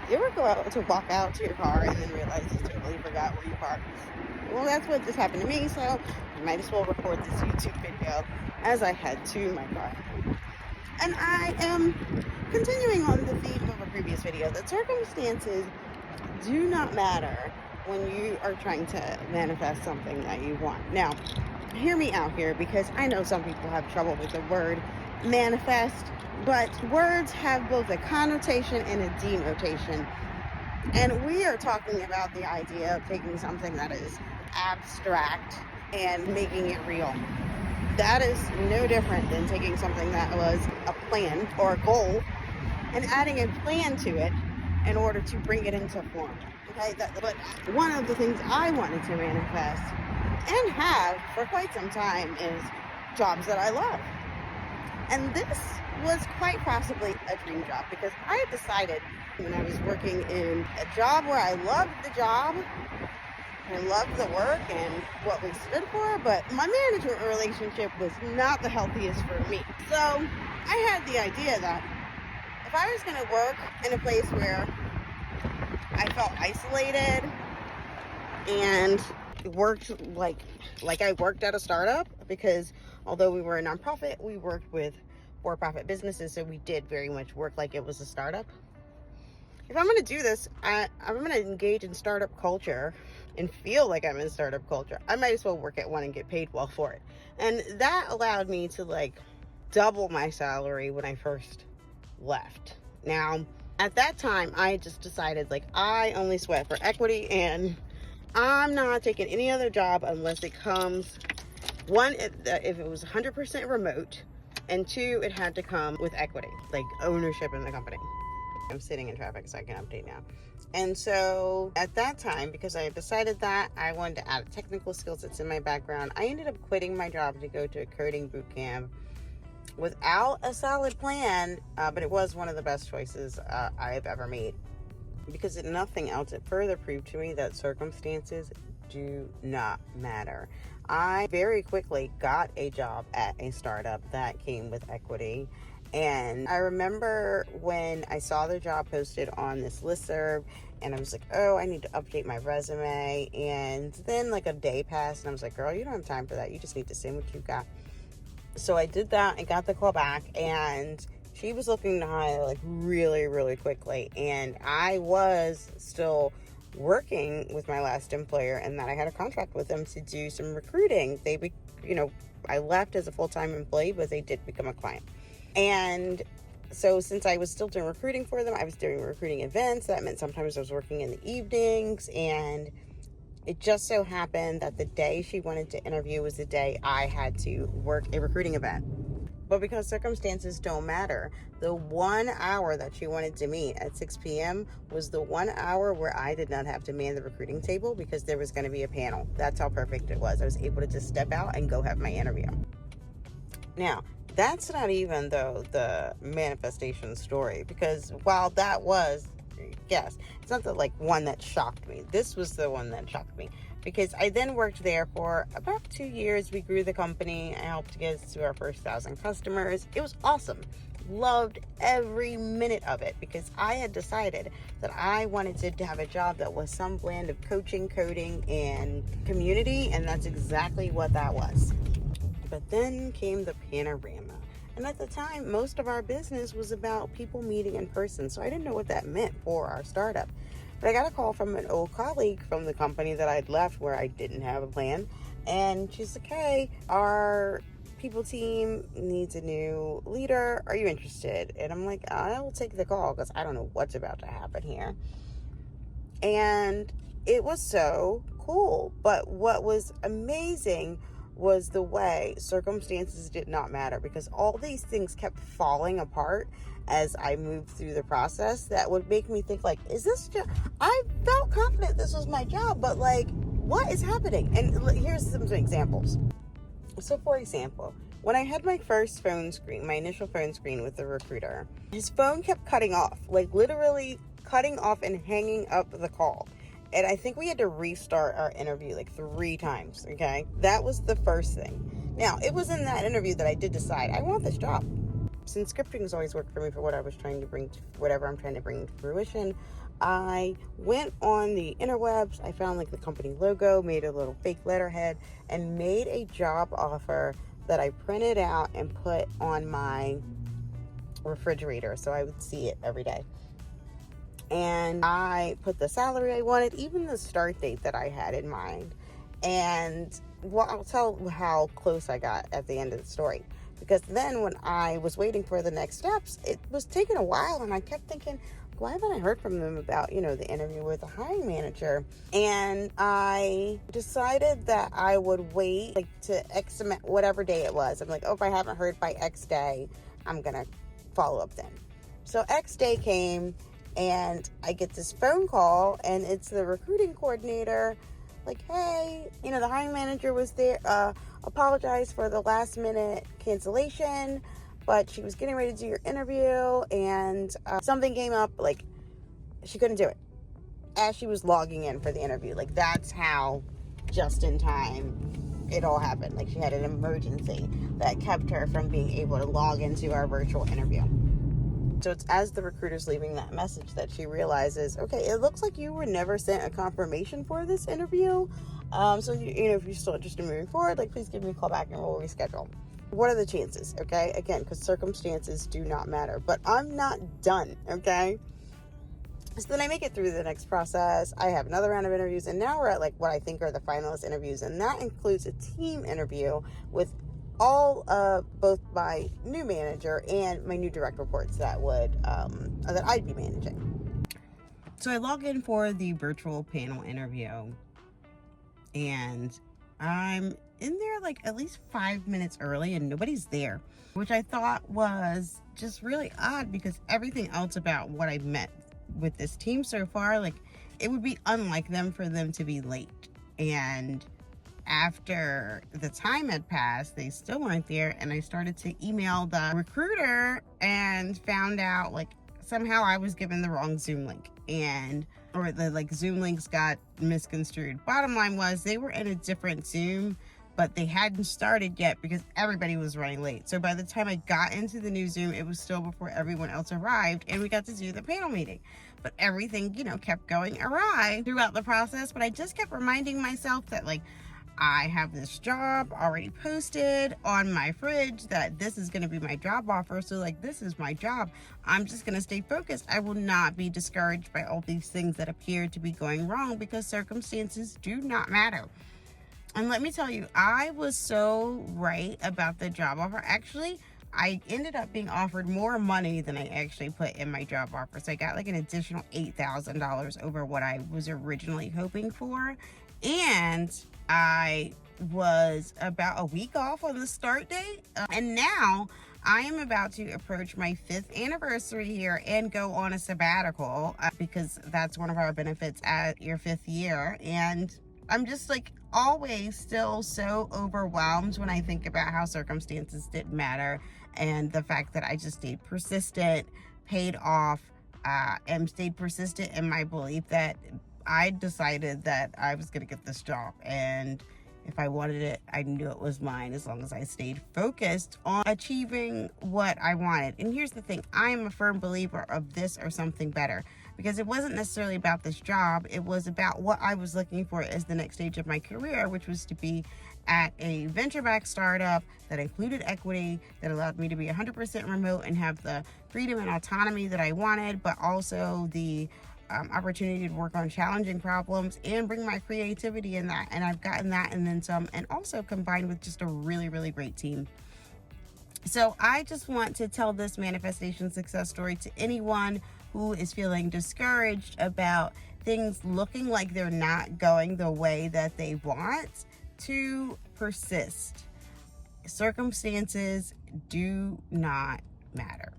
You ever go out to walk out to your car and then realize you totally forgot where you parked? Well, that's what just happened to me, so I might as well record this YouTube video as I head to my car. And I am continuing on the theme of a previous video that circumstances do not matter when you are trying to manifest something that you want. Now, hear me out here, because I know some people have trouble with the word manifest, but words have both a connotation and a denotation. And we are talking about the idea of taking something that is abstract and making it real. That is no different than taking something that was a plan or a goal and adding a plan to it in order to bring it into form. Okay, but one of the things I wanted to manifest and have for quite some time is jobs that I love. And this was quite possibly a dream job, because I had decided when I was working in a job where I loved the job, I loved the work and what we stood for, but my management relationship was not the healthiest for me. So I had the idea that if I was going to work in a place where I felt isolated and worked like I worked at a startup, because although we were a nonprofit, we worked with for-profit businesses, so we did very much work like it was a startup. If I'm going to do this, I'm going to engage in startup culture and feel like I'm in startup culture. I might as well work at one and get paid well for it. And that allowed me to double my salary when I first left. Now, at that time, I just decided I only sweat for equity, and I'm not taking any other job unless it comes, one, if it was 100% remote, and two, it had to come with equity, like ownership in the company. I'm sitting in traffic, so I can update now. And so at that time, because I had decided that I wanted to add technical skills that's in my background, I ended up quitting my job to go to a coding boot camp without a solid plan, but it was one of the best choices I've ever made. Because if nothing else, it further proved to me that circumstances do not matter. I very quickly got a job at a startup that came with equity. And I remember when I saw the job posted on this listserv, and I was like, oh, I need to update my resume. And then a day passed, and I was like, girl, you don't have time for that. You just need to send what you got. So I did that and got the call back, and she was looking to hire really, really quickly. And I was still working with my last employer, and that I had a contract with them to do some recruiting. I left as a full-time employee, but they did become a client. And so since I was still doing recruiting for them, I was doing recruiting events. That meant sometimes I was working in the evenings, and it just so happened that the day she wanted to interview was the day I had to work a recruiting event. But because circumstances don't matter, the 1 hour that she wanted to meet at 6 p.m. was the 1 hour where I did not have to man the recruiting table, because there was going to be a panel. That's how perfect it was. I was able to just step out and go have my interview. Now, that's not even, though, the manifestation story, because while that was, yes, it's not the one that shocked me. This was the one that shocked me, because I then worked there for about 2 years. We grew the company. I helped get us to our first 1,000 customers. It was awesome. Loved every minute of it, because I had decided that I wanted to have a job that was some blend of coaching, coding, and community, and that's exactly what that was. But then came the panorama. And at the time, most of our business was about people meeting in person. So I didn't know what that meant for our startup. But I got a call from an old colleague from the company that I'd left, where I didn't have a plan. And she's like, hey, our people team needs a new leader. Are you interested? And I'm like, I will take the call, because I don't know what's about to happen here. And it was so cool. But what was amazing was the way circumstances did not matter, because all these things kept falling apart as I moved through the process that would make me think is this just, I felt confident this was my job, but what is happening? And here's some examples. So for example, when I had my first phone screen, my initial phone screen with the recruiter, his phone kept cutting off, literally cutting off and hanging up the call. And I think we had to restart our interview 3 times, okay? That was the first thing. Now, it was in that interview that I did decide I want this job. since scripting has always worked for me for what I was trying to bring to whatever I'm trying to bring to fruition, I went on the interwebs. I found like the company logo, made a little fake letterhead, and made a job offer that I printed out and put on my refrigerator so I would see it every day. And I put the salary I wanted, even the start date that I had in mind. And well, I'll tell how close I got at the end of the story. Because then when I was waiting for the next steps, it was taking a while, and I kept thinking, why haven't I heard from them about, the interview with the hiring manager? And I decided that I would wait to X amount, whatever day it was. I'm like, if I haven't heard by X day, I'm going to follow up then. So X day came, and I get this phone call, and it's the recruiting coordinator. Like, hey, the hiring manager was there, apologized for the last minute cancellation, but she was getting ready to do your interview, and something came up, like she couldn't do it as she was logging in for the interview. Like, that's how just in time it all happened. Like, she had an emergency that kept her from being able to log into our virtual interview. So it's as the recruiter's leaving that message that she realizes, okay, it looks like you were never sent a confirmation for this interview. So, if you're still interested in moving forward, please give me a call back and we'll reschedule. What are the chances? Okay. Again, because circumstances do not matter, but I'm not done. Okay. So then I make it through the next process. I have another round of interviews, and now we're at what I think are the finalist interviews. And that includes a team interview with all both my new manager and my new direct reports that I'd be managing. So I log in for the virtual panel interview, and I'm in there at least 5 minutes early, and nobody's there, which I thought was just really odd, because everything else about what I met with this team so far, it would be unlike them for them to be late. And after the time had passed, they still weren't there, and I started to email the recruiter and found out somehow I was given the wrong Zoom link, or the Zoom links got misconstrued. Bottom line was, they were in a different Zoom, but they hadn't started yet because everybody was running late. So by the time I got into the new Zoom, it was still before everyone else arrived, and we got to do the panel meeting. But everything, kept going awry throughout the process. But I just kept reminding myself that I have this job already posted on my fridge, that this is going to be my job offer. So this is my job. I'm just going to stay focused. I will not be discouraged by all these things that appear to be going wrong, because circumstances do not matter. And let me tell you, I was so right about the job offer. Actually, I ended up being offered more money than I actually put in my job offer. So I got an additional $8,000 over what I was originally hoping for. And I was about a week off on the start date. And now I am about to approach my 5th anniversary here and go on a sabbatical, because that's one of our benefits at your 5th year. And I'm just always still so overwhelmed when I think about how circumstances didn't matter, and the fact that I just stayed persistent, paid off, and stayed persistent in my belief that I decided that I was going to get this job, and if I wanted it, I knew it was mine, as long as I stayed focused on achieving what I wanted. And here's the thing, I am a firm believer of this or something better, because it wasn't necessarily about this job. It was about what I was looking for as the next stage of my career, which was to be at a venture-backed startup that included equity, that allowed me to be 100% remote and have the freedom and autonomy that I wanted, but also the opportunity to work on challenging problems and bring my creativity in that. And I've gotten that and then some, and also combined with just a really, really great team. So I just want to tell this manifestation success story to anyone who is feeling discouraged about things looking like they're not going the way that they want, to persist. Circumstances do not matter.